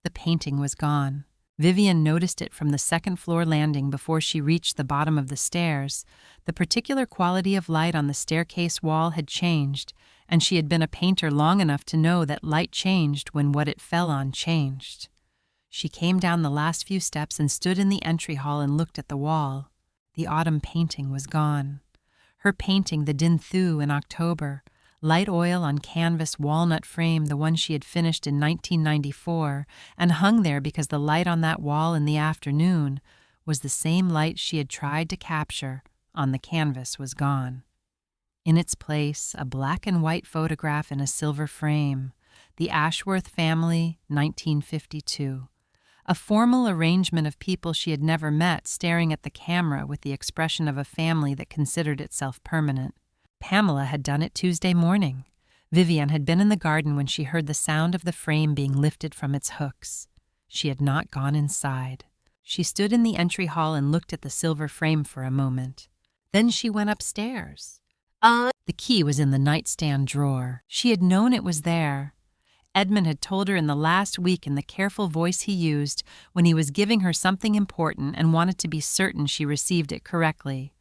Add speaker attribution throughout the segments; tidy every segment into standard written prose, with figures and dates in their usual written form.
Speaker 1: The painting was gone. Vivian noticed it from the second-floor landing before she reached the bottom of the stairs. The particular quality of light on the staircase wall had changed, and she had been a painter long enough to know that light changed when what it fell on changed. She came down the last few steps and stood in the entry hall and looked at the wall. The autumn painting was gone. Her painting, the Din Thu in October, light oil on canvas walnut frame, the one she had finished in 1994, and hung there because the light on that wall in the afternoon was the same light she had tried to capture on the canvas, was gone. In its place, a black and white photograph in a silver frame, the Ashworth family, 1952. A formal arrangement of people she had never met staring at the camera with the expression of a family that considered itself permanent. Pamela had done it Tuesday morning. Vivian had been in the garden when she heard the sound of the frame being lifted from its hooks. She had not gone inside. She stood in the entry hall and looked at the silver frame for a moment. Then she went upstairs. The key was in the nightstand drawer. She had known it was there. Edmund had told her in the last week in the careful voice he used when he was giving her something important and wanted to be certain she received it correctly.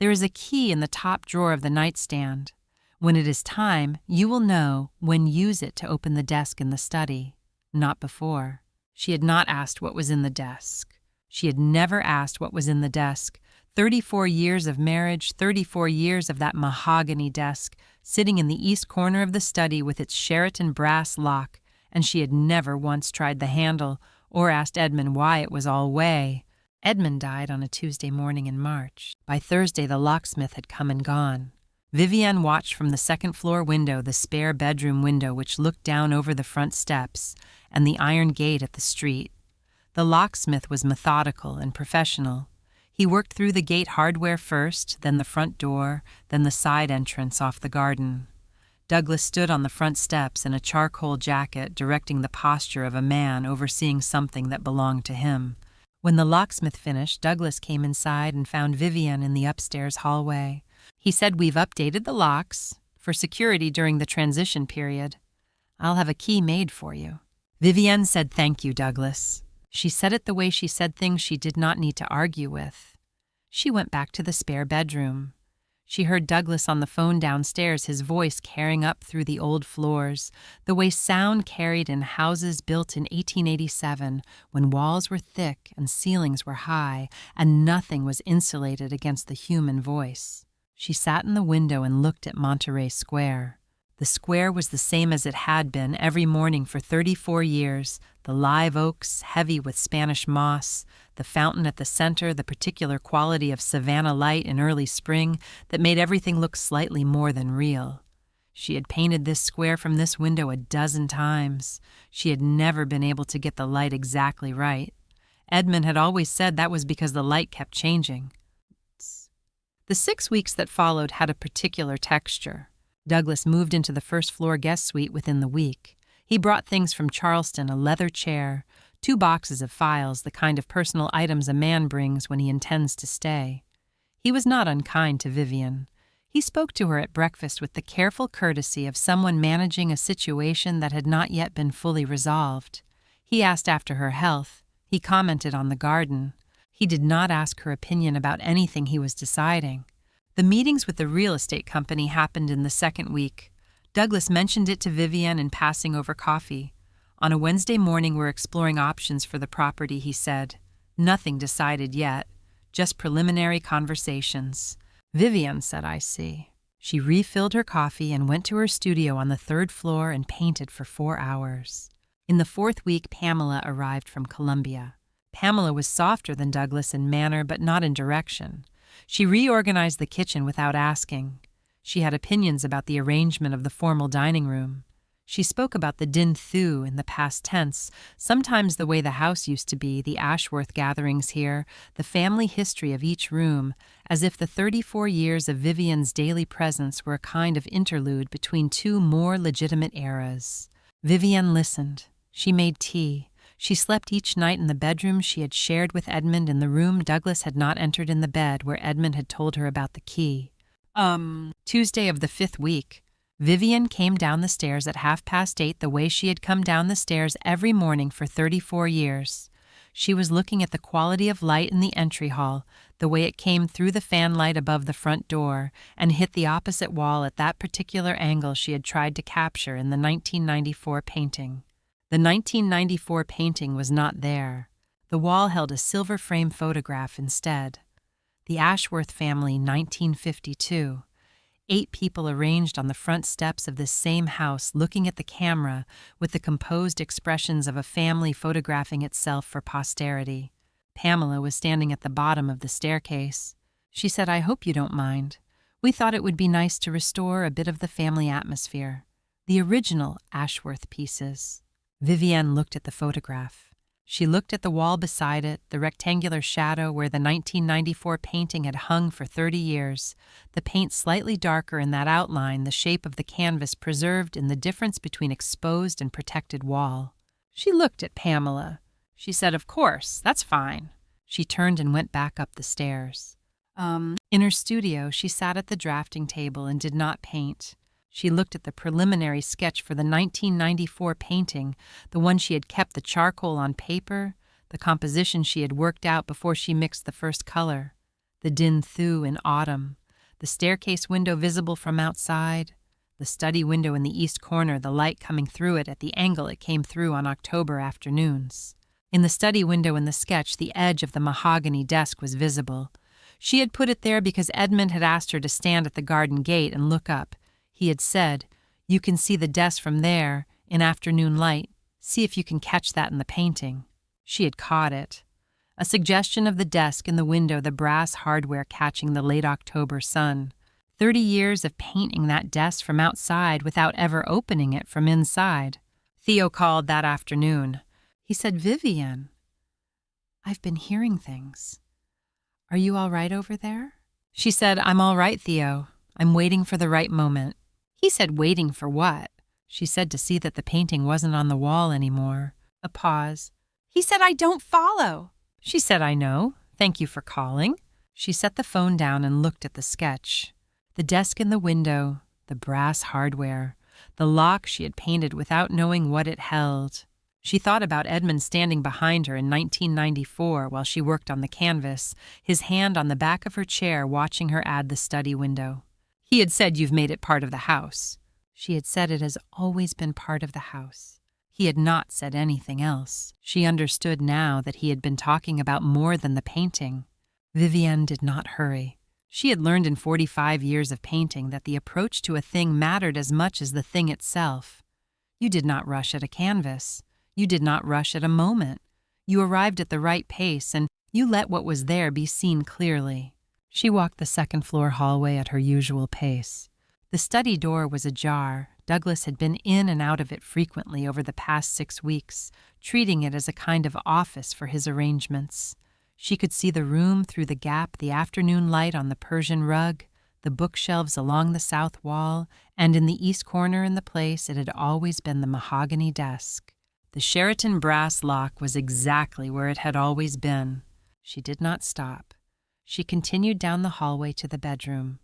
Speaker 1: There is a key in the top drawer of the nightstand. When it is time, you will know when use it to open the desk in the study. Not before. She had not asked what was in the desk. She had never asked what was in the desk. 34 years of marriage, 34 years of that mahogany desk, sitting in the east corner of the study with its Sheraton brass lock, and she had never once tried the handle or asked Edmund why it was all way. Edmund died on a Tuesday morning in March. By Thursday, the locksmith had come and gone. Vivian watched from the second-floor window, the spare bedroom window which looked down over the front steps and the iron gate at the street. The locksmith was methodical and professional. He worked through the gate hardware first, then the front door, then the side entrance off the garden. Douglas stood on the front steps in a charcoal jacket, directing the posture of a man overseeing something that belonged to him. When the locksmith finished, Douglas came inside and found Vivian in the upstairs hallway. He said, "We've updated the locks for security during the transition period. I'll have a key made for you." Vivian said, "Thank you, Douglas." She said it the way she said things she did not need to argue with. She went back to the spare bedroom. She heard Douglas on the phone downstairs, his voice carrying up through the old floors, the way sound carried in houses built in 1887, when walls were thick and ceilings were high, and nothing was insulated against the human voice. She sat in the window and looked at Monterey Square. The square was the same as it had been every morning for 34 years, the live oaks heavy with Spanish moss, the fountain at the center, the particular quality of Savannah light in early spring that made everything look slightly more than real. She had painted this square from this window a dozen times. She had never been able to get the light exactly right. Edmund had always said that was because the light kept changing. The 6 weeks that followed had a particular texture. Douglas moved into the first-floor guest suite within the week. He brought things from Charleston, a leather chair, 2 boxes of files, the kind of personal items a man brings when he intends to stay. He was not unkind to Vivian. He spoke to her at breakfast with the careful courtesy of someone managing a situation that had not yet been fully resolved. He asked after her health. He commented on the garden. He did not ask her opinion about anything he was deciding. The meetings with the real estate company happened in the second week. Douglas mentioned it to Vivian in passing over coffee. "On a Wednesday morning, we're exploring options for the property," he said. "Nothing decided yet, just preliminary conversations." Vivian said, "I see." She refilled her coffee and went to her studio on the 3rd floor and painted for 4 hours. In the 4th week, Pamela arrived from Columbia. Pamela was softer than Douglas in manner, but not in direction. She reorganized the kitchen without asking. She had opinions about the arrangement of the formal dining room. She spoke about the Din Thu in the past tense, sometimes the way the house used to be, the Ashworth gatherings here, the family history of each room, as if the 34 years of Vivian's daily presence were a kind of interlude between 2 more legitimate eras. Vivian listened. She made tea. She slept each night in the bedroom she had shared with Edmund in the room Douglas had not entered, in the bed where Edmund had told her about the key. Tuesday of the 5th week. Vivian came down the stairs at 8:30 the way she had come down the stairs every morning for 34 years. She was looking at the quality of light in the entry hall, the way it came through the fan light above the front door and hit the opposite wall at that particular angle she had tried to capture in the 1994 painting. The 1994 painting was not there. The wall held a silver frame photograph instead. The Ashworth family, 1952. 8 people arranged on the front steps of this same house looking at the camera with the composed expressions of a family photographing itself for posterity. Pamela was standing at the bottom of the staircase. She said, "I hope you don't mind. We thought it would be nice to restore a bit of the family atmosphere. The original Ashworth pieces." Vivienne looked at the photograph. She looked at the wall beside it, the rectangular shadow where the 1994 painting had hung for 30 years, the paint slightly darker in that outline, the shape of the canvas preserved in the difference between exposed and protected wall. She looked at Pamela. She said, "Of course, that's fine." She turned and went back up the stairs. In her studio, she sat at the drafting table and did not paint. She looked at the preliminary sketch for the 1994 painting, the one she had kept the charcoal on paper, the composition she had worked out before she mixed the first color, the Din Thu in autumn, the staircase window visible from outside, the study window in the east corner, the light coming through it at the angle it came through on October afternoons. In the study window in the sketch, the edge of the mahogany desk was visible. She had put it there because Edmund had asked her to stand at the garden gate and look up. He had said, "You can see the desk from there, in afternoon light. See if you can catch that in the painting." She had caught it. A suggestion of the desk in the window, the brass hardware catching the late October sun. 30 years of painting that desk from outside without ever opening it from inside. Theo called that afternoon. He said, "Vivian, I've been hearing things. Are you all right over there?" She said, "I'm all right, Theo. I'm waiting for the right moment." He said, "Waiting for what?" She said, "To see that the painting wasn't on the wall anymore." A pause. He said, "I don't follow." She said, "I know. Thank you for calling." She set the phone down and looked at the sketch. The desk in the window, the brass hardware, the lock she had painted without knowing what it held. She thought about Edmund standing behind her in 1994 while she worked on the canvas, his hand on the back of her chair watching her add the study window. He had said, "You've made it part of the house." She had said, "It has always been part of the house." He had not said anything else. She understood now that he had been talking about more than the painting. Vivienne did not hurry. She had learned in 45 years of painting that the approach to a thing mattered as much as the thing itself. You did not rush at a canvas. You did not rush at a moment. You arrived at the right pace, and you let what was there be seen clearly. She walked the second-floor hallway at her usual pace. The study door was ajar. Douglas had been in and out of it frequently over the past 6 weeks, treating it as a kind of office for his arrangements. She could see the room through the gap, the afternoon light on the Persian rug, the bookshelves along the south wall, and in the east corner in the place it had always been the mahogany desk. The Sheraton brass lock was exactly where it had always been. She did not stop. She continued down the hallway to the bedroom.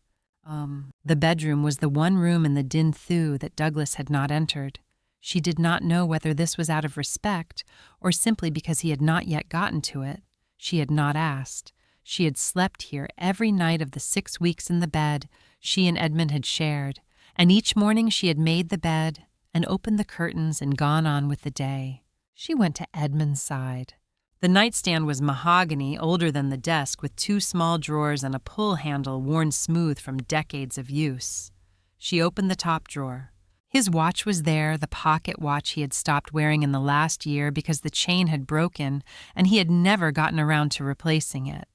Speaker 1: The bedroom was the one room in the Din Thu that Douglas had not entered. She did not know whether this was out of respect or simply because he had not yet gotten to it. She had not asked. She had slept here every night of the 6 weeks in the bed she and Edmund had shared, and each morning she had made the bed and opened the curtains and gone on with the day. She went to Edmund's side. The nightstand was mahogany, older than the desk, with 2 small drawers and a pull handle worn smooth from decades of use. She opened the top drawer. His watch was there, the pocket watch he had stopped wearing in the last year because the chain had broken and he had never gotten around to replacing it.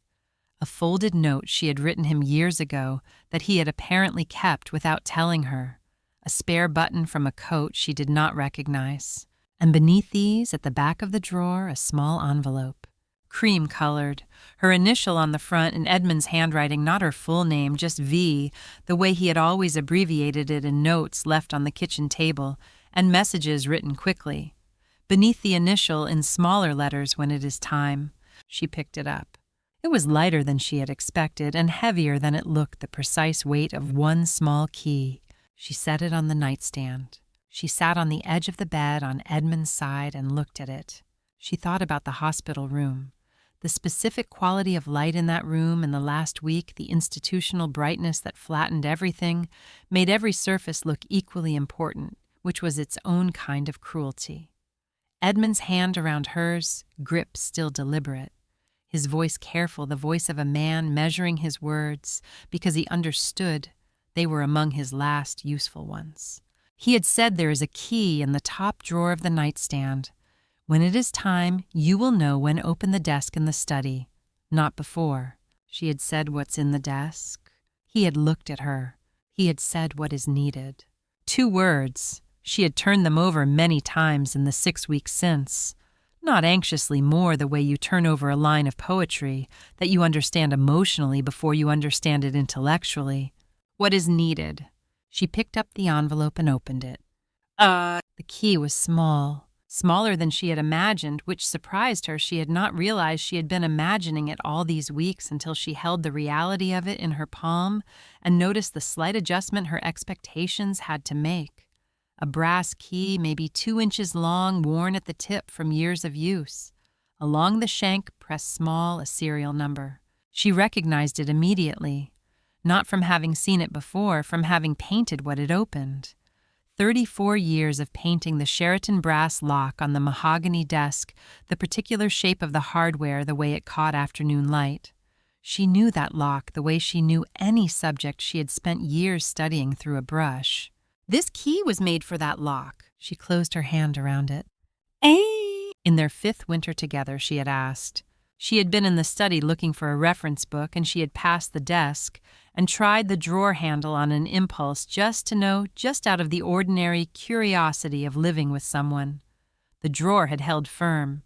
Speaker 1: A folded note she had written him years ago that he had apparently kept without telling her. A spare button from a coat she did not recognize. And beneath these, at the back of the drawer, a small envelope. Cream-colored, her initial on the front in Edmund's handwriting, not her full name, just V, the way he had always abbreviated it in notes left on the kitchen table, and messages written quickly. Beneath the initial, in smaller letters when it is time. She picked it up. It was lighter than she had expected and heavier than it looked, the precise weight of one small key. She set it on the nightstand. She sat on the edge of the bed on Edmund's side and looked at it. She thought about the hospital room. The specific quality of light in that room in the last week, the institutional brightness that flattened everything, made every surface look equally important, which was its own kind of cruelty. Edmund's hand around hers, grip still deliberate. His voice careful, the voice of a man measuring his words, because he understood they were among his last useful ones. He had said there is a key in the top drawer of the nightstand. When it is time, you will know when open the desk in the study, not before. She had said what's in the desk. He had looked at her. He had said what is needed. 2 words. She had turned them over many times in the 6 weeks since. Not anxiously more the way you turn over a line of poetry that you understand emotionally before you understand it intellectually. What is needed? She picked up the envelope and opened it. The key was small. Smaller than she had imagined, which surprised her. She had not realized she had been imagining it all these weeks until she held the reality of it in her palm and noticed the slight adjustment her expectations had to make. A brass key, maybe 2 inches long, worn at the tip from years of use. Along the shank, pressed small, a serial number. She recognized it immediately, not from having seen it before, from having painted what it opened. 34 years of painting the Sheraton brass lock on the mahogany desk, the particular shape of the hardware, the way it caught afternoon light. She knew that lock the way she knew any subject she had spent years studying through a brush. This key was made for that lock. She closed her hand around it. In their 5th winter together, she had asked. She had been in the study looking for a reference book, and she had passed the desk and tried the drawer handle on an impulse just to know, just out of the ordinary curiosity of living with someone. The drawer had held firm.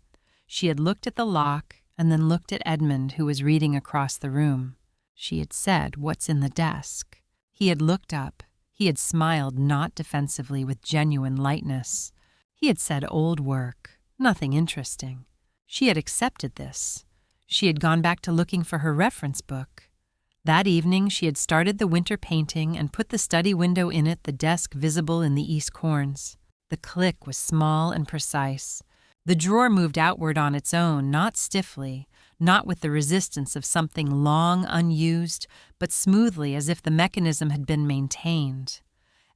Speaker 1: She had looked at the lock and then looked at Edmund, who was reading across the room. She had said, "What's in the desk?" He had looked up. He had smiled, not defensively, with genuine lightness. He had said, "Old work, nothing interesting." She had accepted this. She had gone back to looking for her reference book. That evening she had started the winter painting and put the study window in it, the desk visible in the east corners. The click was small and precise. The drawer moved outward on its own, not stiffly, not with the resistance of something long unused, but smoothly, as if the mechanism had been maintained.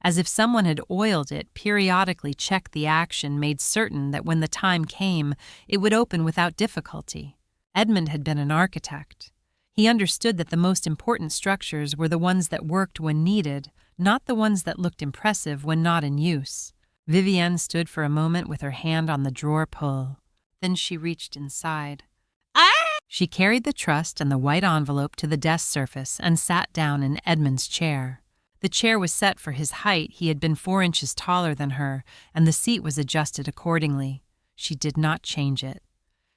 Speaker 1: As if someone had oiled it, periodically checked the action, made certain that when the time came, it would open without difficulty. Edmund had been an architect. He understood that the most important structures were the ones that worked when needed, not the ones that looked impressive when not in use. Vivienne stood for a moment with her hand on the drawer pull. Then she reached inside. She carried the trust and the white envelope to the desk surface and sat down in Edmund's chair. The chair was set for his height. He had been 4 inches taller than her, and the seat was adjusted accordingly. She did not change it.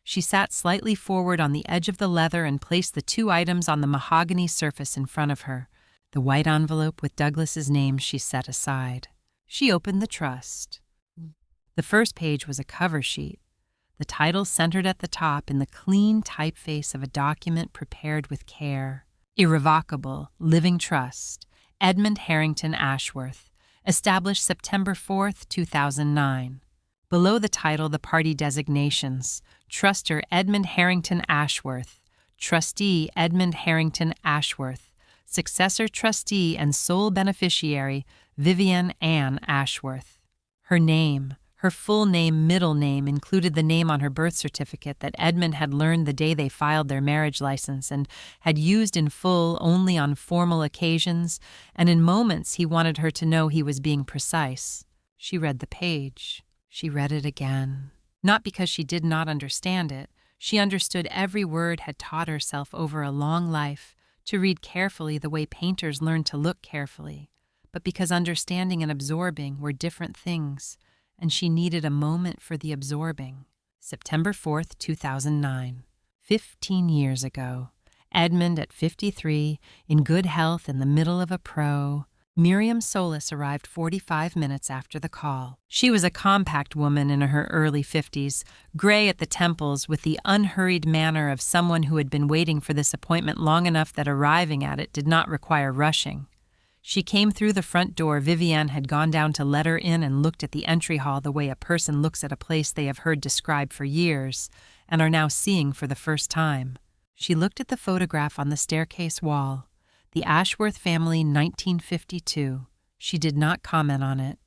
Speaker 1: She sat slightly forward on the edge of the leather and placed the 2 items on the mahogany surface in front of her. The white envelope with Douglas's name she set aside. She opened the trust. The first page was a cover sheet. The title centered at the top in the clean typeface of a document prepared with care. Irrevocable, Living Trust, Edmund Harrington Ashworth, established September 4th, 2009. Below the title, the party designations: Truster Edmund Harrington Ashworth, Trustee Edmund Harrington Ashworth, Successor Trustee and Sole Beneficiary Vivienne Ann Ashworth. Her name, her full name, middle name, included the name on her birth certificate that Edmund had learned the day they filed their marriage license and had used in full only on formal occasions, and in moments he wanted her to know he was being precise. She read the page. She read it again. Not because she did not understand it. She understood every word, had taught herself over a long life to read carefully the way painters learn to look carefully, but because understanding and absorbing were different things, and she needed a moment for the absorbing. September 4th, 2009. 15 years ago. Edmund at 53, in good health in the middle of a pro. Miriam Solis arrived 45 minutes after the call. She was a compact woman in her early 50s, gray at the temples with the unhurried manner of someone who had been waiting for this appointment long enough that arriving at it did not require rushing. She came through the front door. Vivienne had gone down to let her in and looked at the entry hall the way a person looks at a place they have heard described for years and are now seeing for the first time. She looked at the photograph on the staircase wall, the Ashworth family, 1952. She did not comment on it.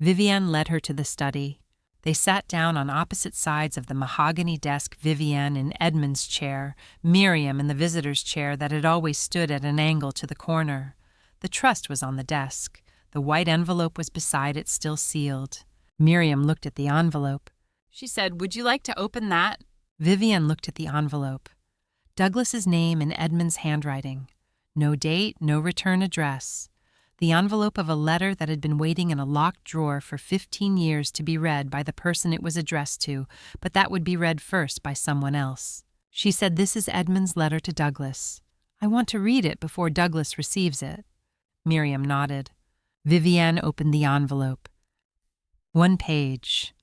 Speaker 1: Vivienne led her to the study. They sat down on opposite sides of the mahogany desk, Vivienne in Edmund's chair, Miriam in the visitor's chair that had always stood at an angle to the corner. The trust was on the desk. The white envelope was beside it, still sealed. Miriam looked at the envelope. She said, "Would you like to open that?" Vivienne looked at the envelope. Douglas's name in Edmund's handwriting. No date, no return address. The envelope of a letter that had been waiting in a locked drawer for 15 years to be read by the person it was addressed to, but that would be read first by someone else. She said, "This is Edmund's letter to Douglas. I want to read it before Douglas receives it." Miriam nodded. Vivienne opened the envelope. One page.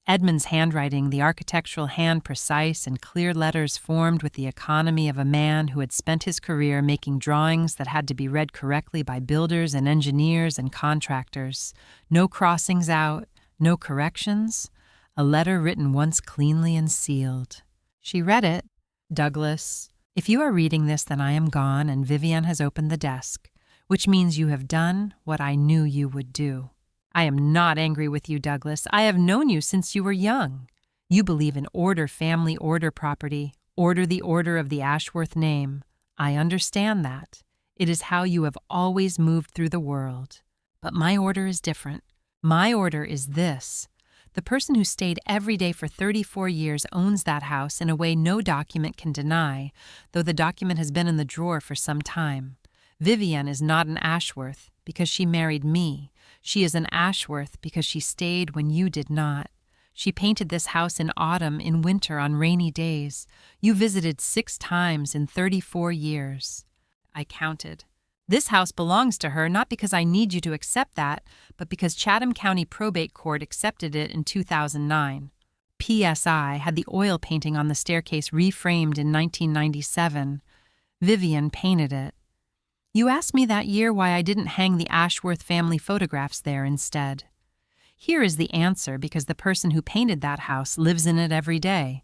Speaker 1: Edmund's handwriting, the architectural hand precise and clear letters formed with the economy of a man who had spent his career making drawings that had to be read correctly by builders and engineers and contractors. No crossings out, no corrections. A letter written once cleanly and sealed. She read it. "Douglas, if you are reading this, then I am gone and Vivienne has opened the desk, which means you have done what I knew you would do. I am not angry with you, Douglas. I have known you since you were young. You believe in order, family order, property, order, the order of the Ashworth name. I understand that. It is how you have always moved through the world. But my order is different. My order is this. The person who stayed every day for 34 years owns that house in a way no document can deny, though the document has been in the drawer for some time. Vivienne is not an Ashworth because she married me. She is an Ashworth because she stayed when you did not. She painted this house in autumn, in winter, on rainy days. You visited 6 times in 34 years. I counted. This house belongs to her not because I need you to accept that, but because Chatham County Probate Court accepted it in 2009. PSI had the oil painting on the staircase reframed in 1997. Vivienne painted it. You asked me that year why I didn't hang the Ashworth family photographs there instead. Here is the answer, because the person who painted that house lives in it every day.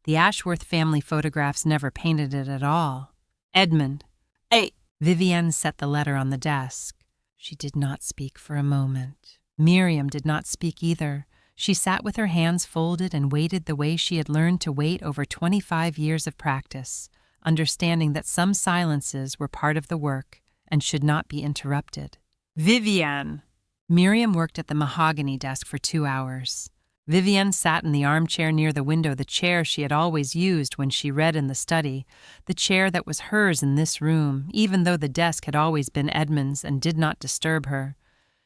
Speaker 1: The Ashworth family photographs never painted it at all. Edmund. Hey! Vivienne set the letter on the desk. She did not speak for a moment. Miriam did not speak either. She sat with her hands folded and waited the way she had learned to wait over 25 years of practice, understanding that some silences were part of the work and should not be interrupted. Vivienne! Miriam worked at the mahogany desk for 2 hours. Vivienne sat in the armchair near the window, the chair she had always used when she read in the study, the chair that was hers in this room, even though the desk had always been Edmund's and did not disturb her.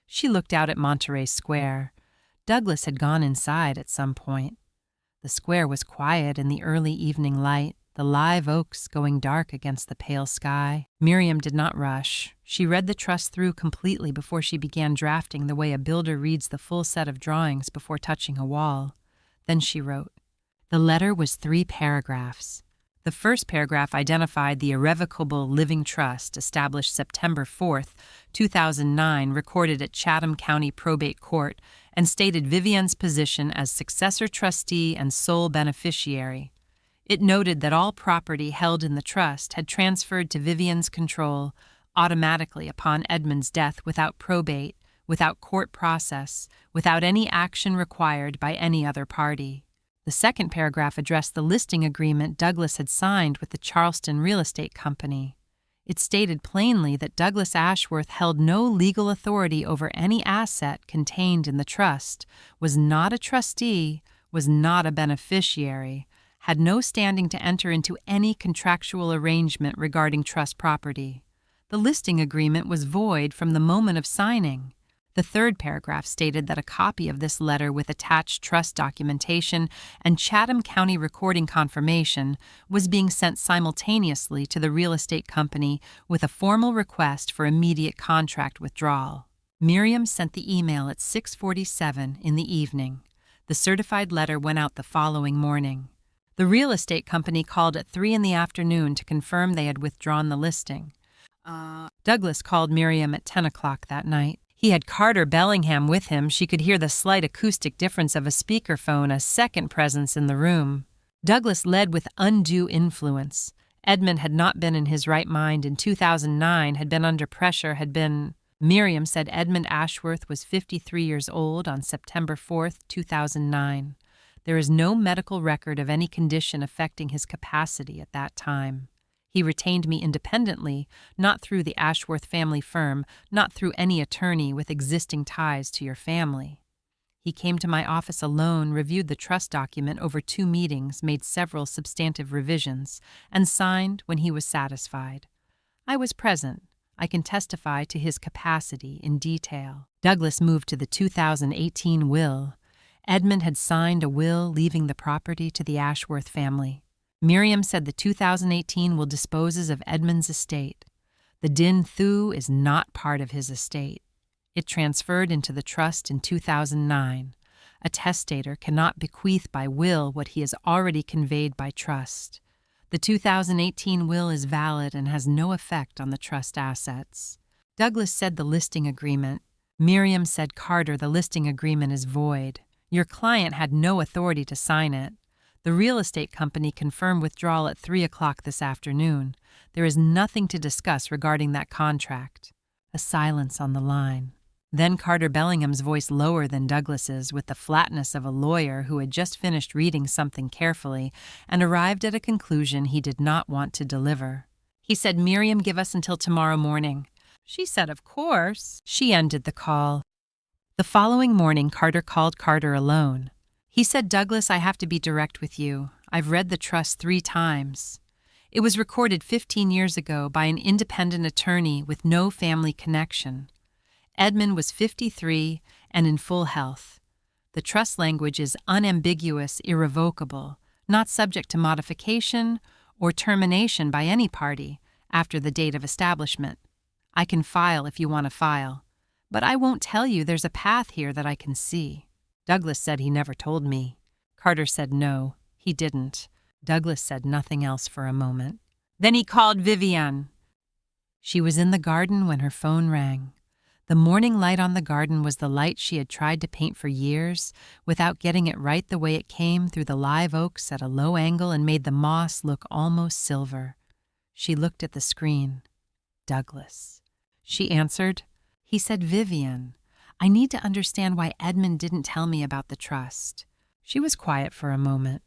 Speaker 1: She looked out at Monterey Square. Douglas had gone inside at some point. The square was quiet in the early evening light, the live oaks going dark against the pale sky. Miriam did not rush. She read the trust through completely before she began drafting the way a builder reads the full set of drawings before touching a wall. Then she wrote. The letter was 3 paragraphs. The first paragraph identified the irrevocable living trust established September 4th, 2009, recorded at Chatham County Probate Court, and stated Vivienne's position as successor trustee and sole beneficiary. It noted that all property held in the trust had transferred to Vivienne's control automatically upon Edmund's death without probate, without court process, without any action required by any other party. The second paragraph addressed the listing agreement Douglas had signed with the Charleston Real Estate Company. It stated plainly that Douglas Ashworth held no legal authority over any asset contained in the trust, was not a trustee, was not a beneficiary, had no standing to enter into any contractual arrangement regarding trust property. The listing agreement was void from the moment of signing. The third paragraph stated that a copy of this letter with attached trust documentation and Chatham County recording confirmation was being sent simultaneously to the real estate company with a formal request for immediate contract withdrawal. Miriam sent the email at 6:47 in the evening. The certified letter went out the following morning. The real estate company called at 3 in the afternoon to confirm they had withdrawn the listing. Douglas called Miriam at 10 o'clock that night. He had Carter Bellingham with him. She could hear the slight acoustic difference of a speakerphone, a second presence in the room. Douglas led with undue influence. Edmund had not been in his right mind in 2009, had been under pressure, Miriam said Edmund Ashworth was 53 years old on September 4th, 2009. There is no medical record of any condition affecting his capacity at that time. He retained me independently, not through the Ashworth family firm, not through any attorney with existing ties to your family. He came to my office alone, reviewed the trust document over 2 meetings, made several substantive revisions, and signed when he was satisfied. I was present. I can testify to his capacity in detail. Douglas moved to the 2018 will. Edmund had signed a will leaving the property to the Ashworth family. Miriam said the 2018 will disposes of Edmund's estate. The Din Thu is not part of his estate. It transferred into the trust in 2009. A testator cannot bequeath by will what he has already conveyed by trust. The 2018 will is valid and has no effect on the trust assets. Douglas said the listing agreement. Miriam said Carter, the listing agreement is void. Your client had no authority to sign it. The real estate company confirmed withdrawal at 3 o'clock this afternoon. There is nothing to discuss regarding that contract. A silence on the line. Then Carter Bellingham's voice lower than Douglas's, with the flatness of a lawyer who had just finished reading something carefully and arrived at a conclusion he did not want to deliver. He said, Miriam, give us until tomorrow morning. She said, of course. She ended the call. The following morning, Carter called Carter alone. He said, Douglas, I have to be direct with you. I've read the trust 3 times. It was recorded 15 years ago by an independent attorney with no family connection. Edmund was 53 and in full health. The trust language is unambiguous, irrevocable, not subject to modification or termination by any party after the date of establishment. I can file if you want to file, but I won't tell you there's a path here that I can see. Douglas said he never told me. Carter said no, he didn't. Douglas said nothing else for a moment. Then he called Vivian. She was in the garden when her phone rang. The morning light on the garden was the light she had tried to paint for years without getting it right the way it came through the live oaks at a low angle and made the moss look almost silver. She looked at the screen. Douglas. She answered. He said, Vivian, I need to understand why Edmund didn't tell me about the trust. She was quiet for a moment.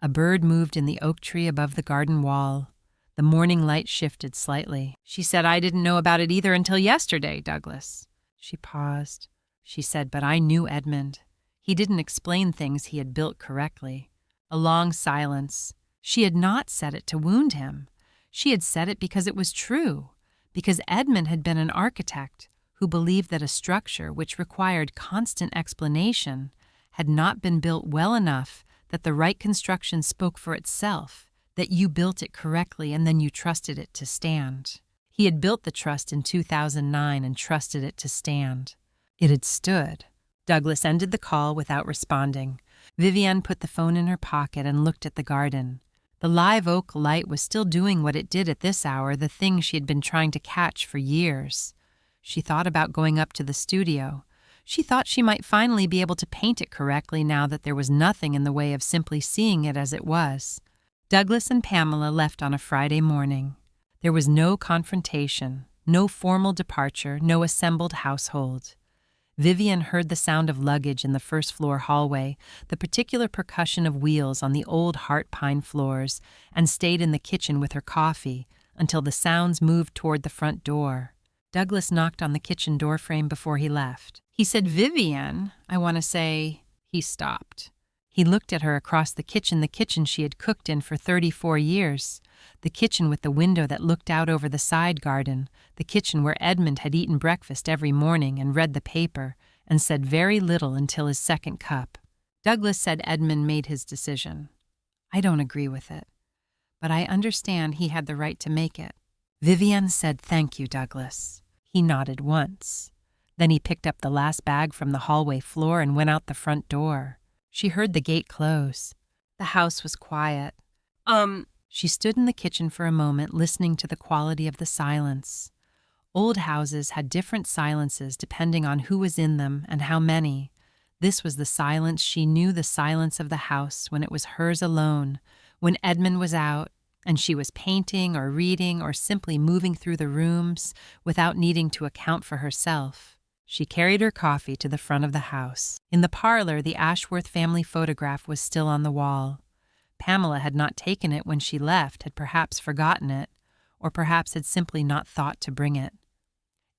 Speaker 1: A bird moved in the oak tree above the garden wall. The morning light shifted slightly. She said, I didn't know about it either until yesterday, Douglas. She paused. She said, but I knew Edmund. He didn't explain things he had built correctly. A long silence. She had not said it to wound him. She had said it because it was true, because Edmund had been an architect who believed that a structure which required constant explanation had not been built well enough that the right construction spoke for itself, that you built it correctly and then you trusted it to stand. He had built the trust in 2009 and trusted it to stand. It had stood. Douglas ended the call without responding. Vivian put the phone in her pocket and looked at the garden. The live oak light was still doing what it did at this hour, the thing she had been trying to catch for years. She thought about going up to the studio. She thought she might finally be able to paint it correctly now that there was nothing in the way of simply seeing it as it was. Douglas and Pamela left on a Friday morning. There was no confrontation, no formal departure, no assembled household. Vivian heard the sound of luggage in the first-floor hallway, the particular percussion of wheels on the old heart pine floors, and stayed in the kitchen with her coffee until the sounds moved toward the front door. Douglas knocked on the kitchen doorframe before he left. He said, Vivian, I want to say. He stopped. He looked at her across the kitchen she had cooked in for 34 years, the kitchen with the window that looked out over the side garden, the kitchen where Edmund had eaten breakfast every morning and read the paper and said very little until his second cup. Douglas said Edmund made his decision. I don't agree with it, but I understand he had the right to make it. Vivian said, thank you, Douglas. He nodded once. Then he picked up the last bag from the hallway floor and went out the front door. She heard the gate close. The house was quiet. She stood in the kitchen for a moment, listening to the quality of the silence. Old houses had different silences depending on who was in them and how many. This was the silence she knew, the silence of the house when it was hers alone, when Edmund was out and she was painting or reading or simply moving through the rooms without needing to account for herself. She carried her coffee to the front of the house. In the parlor, the Ashworth family photograph was still on the wall. Pamela had not taken it when she left, had perhaps forgotten it, or perhaps had simply not thought to bring it.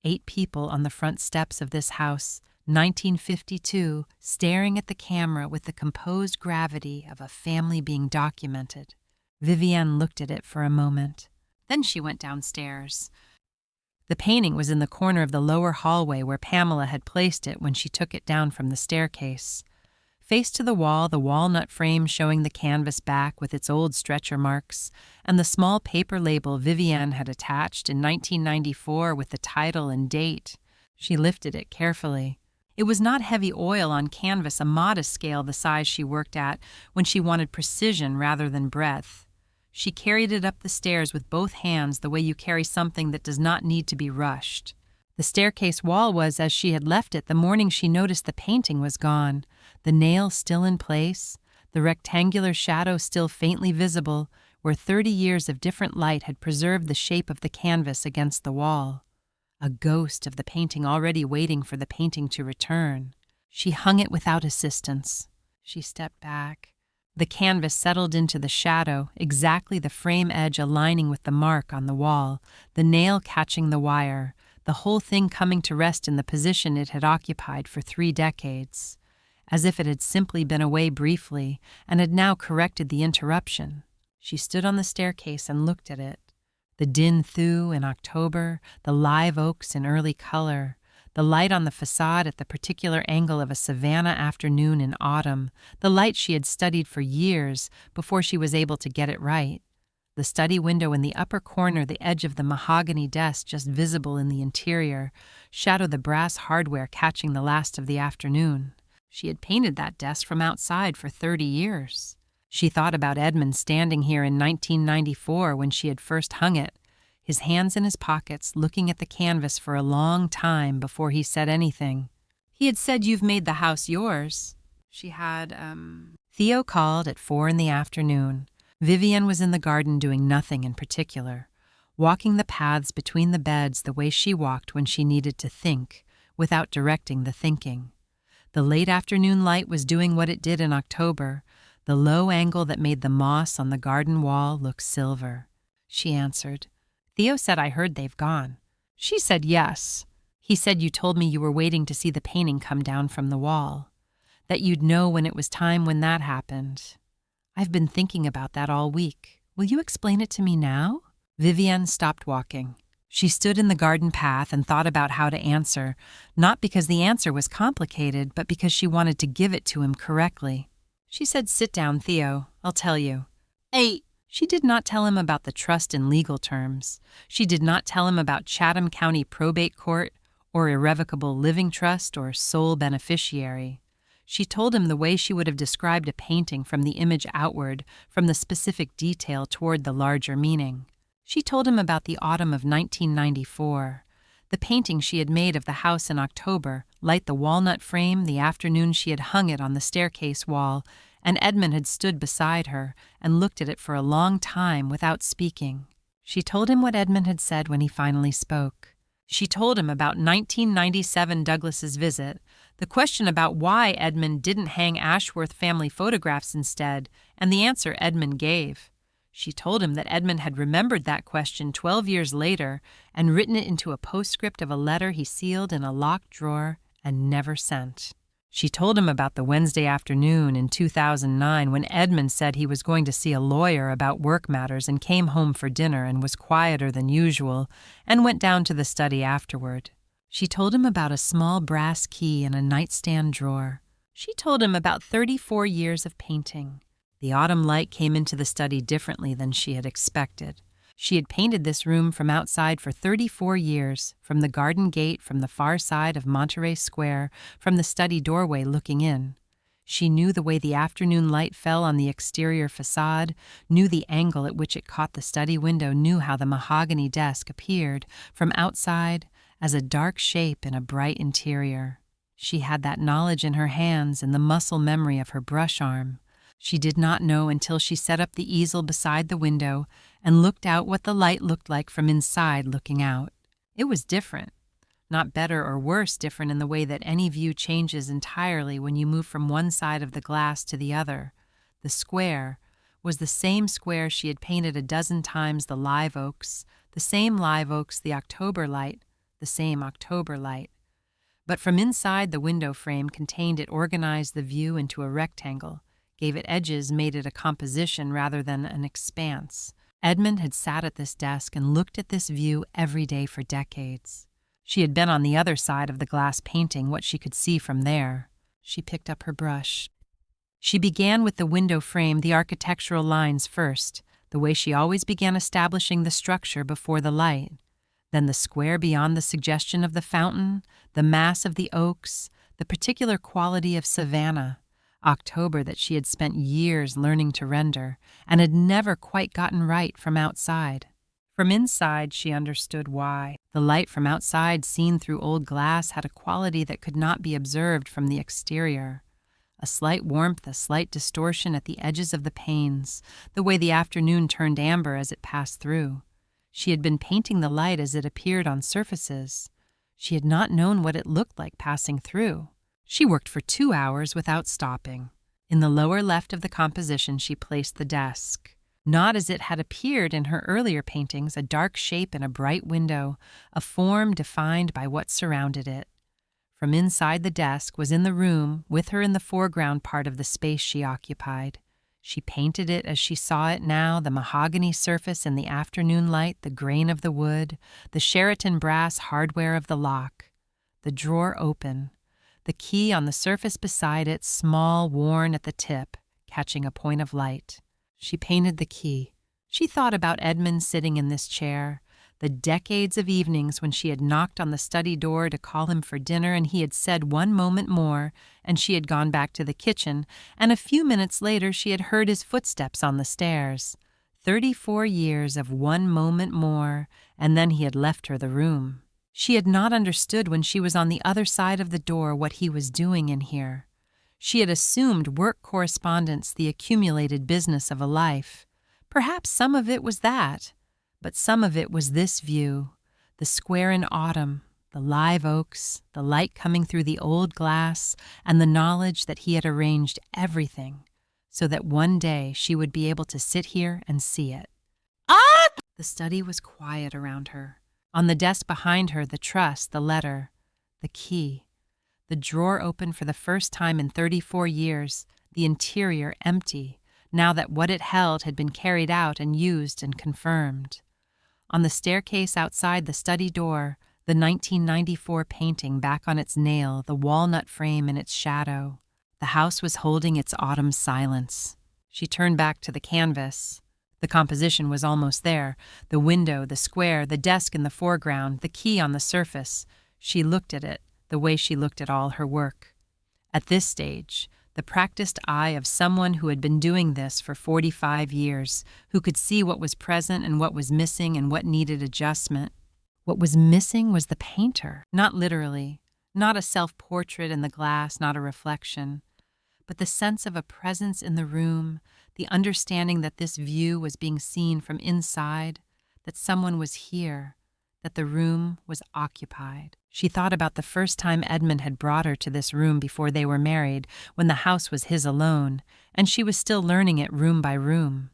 Speaker 1: 8 people on the front steps of this house, 1952, staring at the camera with the composed gravity of a family being documented. Vivienne looked at it for a moment. Then she went downstairs. The painting was in the corner of the lower hallway where Pamela had placed it when she took it down from the staircase. Faced to the wall, the walnut frame showing the canvas back with its old stretcher marks, and the small paper label Vivienne had attached in 1994 with the title and date. She lifted it carefully. It was not heavy oil on canvas, a modest scale the size she worked at when she wanted precision rather than breadth. She carried it up the stairs with both hands the way you carry something that does not need to be rushed. The staircase wall was as she had left it the morning she noticed the painting was gone, the nail still in place, the rectangular shadow still faintly visible, where 30 years of different light had preserved the shape of the canvas against the wall. A ghost of the painting already waiting for the painting to return. She hung it without assistance. She stepped back. The canvas settled into the shadow, exactly the frame edge aligning with the mark on the wall, the nail catching the wire, the whole thing coming to rest in the position it had occupied for 3 decades, as if it had simply been away briefly and had now corrected the interruption. She stood on the staircase and looked at it. The Din Thu in October, the live oaks in early color, the light on the facade at the particular angle of a savanna afternoon in autumn, the light she had studied for years before she was able to get it right. The study window in the upper corner, the edge of the mahogany desk just visible in the interior, shadowed the brass hardware catching the last of the afternoon. She had painted that desk from outside for 30 years. She thought about Edmund standing here in 1994 when she had first hung it, his hands in his pockets, looking at the canvas for a long time before he said anything. He had said, "You've made the house yours." She had, Theo called at 4 in the afternoon. Vivienne was in the garden doing nothing in particular, walking the paths between the beds the way she walked when she needed to think, without directing the thinking. The late afternoon light was doing what it did in October, the low angle that made the moss on the garden wall look silver. She answered, "Theo said I heard they've gone." She said yes. He said you told me you were waiting to see the painting come down from the wall, that you'd know when it was time when that happened. I've been thinking about that all week. Will you explain it to me now? Vivienne stopped walking. She stood in the garden path and thought about how to answer, not because the answer was complicated, but because she wanted to give it to him correctly. She said, "Sit down, Theo. I'll tell you." She did not tell him about the trust in legal terms. She did not tell him about Chatham County Probate Court or irrevocable living trust or sole beneficiary. She told him the way she would have described a painting from the image outward, from the specific detail toward the larger meaning. She told him about the autumn of 1994, the painting she had made of the house in October, light the walnut frame the afternoon she had hung it on the staircase wall, and Edmund had stood beside her and looked at it for a long time without speaking. She told him what Edmund had said when he finally spoke. She told him about 1997 Douglas's visit, the question about why Edmund didn't hang Ashworth family photographs instead, and the answer Edmund gave. She told him that Edmund had remembered that question 12 years later and written it into a postscript of a letter he sealed in a locked drawer and never sent. She told him about the Wednesday afternoon in 2009 when Edmund said he was going to see a lawyer about work matters and came home for dinner and was quieter than usual and went down to the study afterward. She told him about a small brass key in a nightstand drawer. She told him about 34 years of painting. The autumn light came into the study differently than she had expected. She had painted this room from outside for 34 years, from the garden gate, from the far side of Monterey Square, from the study doorway looking in. She knew the way the afternoon light fell on the exterior facade, knew the angle at which it caught the study window, knew how the mahogany desk appeared from outside as a dark shape in a bright interior. She had that knowledge in her hands and the muscle memory of her brush arm. She did not know until she set up the easel beside the window and looked out what the light looked like from inside looking out. It was different. Not better or worse, different in the way that any view changes entirely when you move from one side of the glass to the other. The square was the same square she had painted a dozen times, the live oaks, the same live oaks, the October light, the same October light. But from inside the window frame contained it organized the view into a rectangle, gave it edges, made it a composition rather than an expanse. Edmund had sat at this desk and looked at this view every day for decades. She had been on the other side of the glass painting what she could see from there. She picked up her brush. She began with the window frame, the architectural lines first, the way she always began establishing the structure before the light. Then the square beyond the suggestion of the fountain, the mass of the oaks, the particular quality of Savannah, October that she had spent years learning to render and had never quite gotten right from outside. From inside, she understood why. The light from outside seen through old glass had a quality that could not be observed from the exterior. A slight warmth, a slight distortion at the edges of the panes, the way the afternoon turned amber as it passed through. She had been painting the light as it appeared on surfaces. She had not known what it looked like passing through. She worked for 2 hours without stopping. In the lower left of the composition, she placed the desk. Not as it had appeared in her earlier paintings, a dark shape in a bright window, a form defined by what surrounded it. From inside the desk was in the room, with her in the foreground part of the space she occupied. She painted it as she saw it now, the mahogany surface in the afternoon light, the grain of the wood, the Sheraton brass hardware of the lock, the drawer open, the key on the surface beside it, small, worn at the tip, catching a point of light. She painted the key. She thought about Edmund sitting in this chair, the decades of evenings when she had knocked on the study door to call him for dinner and he had said 1 moment more and she had gone back to the kitchen, and a few minutes later she had heard his footsteps on the stairs. 34 years of 1 moment more, and then he had left her the room. She had not understood when she was on the other side of the door what he was doing in here. She had assumed work correspondence the accumulated business of a life. Perhaps some of it was that, but some of it was this view, the square in autumn, the live oaks, the light coming through the old glass, and the knowledge that he had arranged everything so that one day she would be able to sit here and see it. Ah! The study was quiet around her. On the desk behind her, the truss, the letter, the key. The drawer open for the first time in 34 years, the interior empty, now that what it held had been carried out and used and confirmed. On the staircase outside the study door, the 1994 painting back on its nail, the walnut frame in its shadow. The house was holding its autumn silence. She turned back to the canvas. The composition was almost there, the window, the square, the desk in the foreground, the key on the surface. She looked at it, the way she looked at all her work. At this stage, the practiced eye of someone who had been doing this for 45 years, who could see what was present and what was missing and what needed adjustment. What was missing was the painter, not literally, not a self-portrait in the glass, not a reflection, but the sense of a presence in the room, the understanding that this view was being seen from inside, that someone was here, that the room was occupied. She thought about the first time Edmund had brought her to this room before they were married, when the house was his alone, and she was still learning it room by room.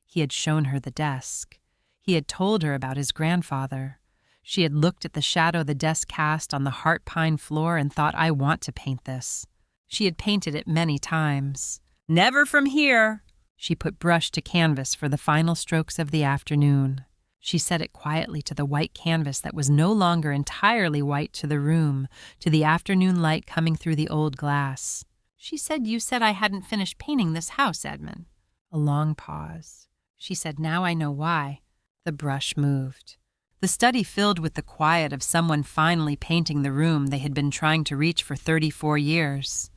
Speaker 1: He had shown her the desk. He had told her about his grandfather. She had looked at the shadow the desk cast on the heart pine floor and thought, I want to paint this. She had painted it many times. Never from here. She put brush to canvas for the final strokes of the afternoon. She set it quietly to the white canvas that was no longer entirely white, to the room, to the afternoon light coming through the old glass. She said, you said I hadn't finished painting this house, Edmund. A long pause. She said, now I know why. The brush moved. The study filled with the quiet of someone finally painting the room they had been trying to reach for 34 years.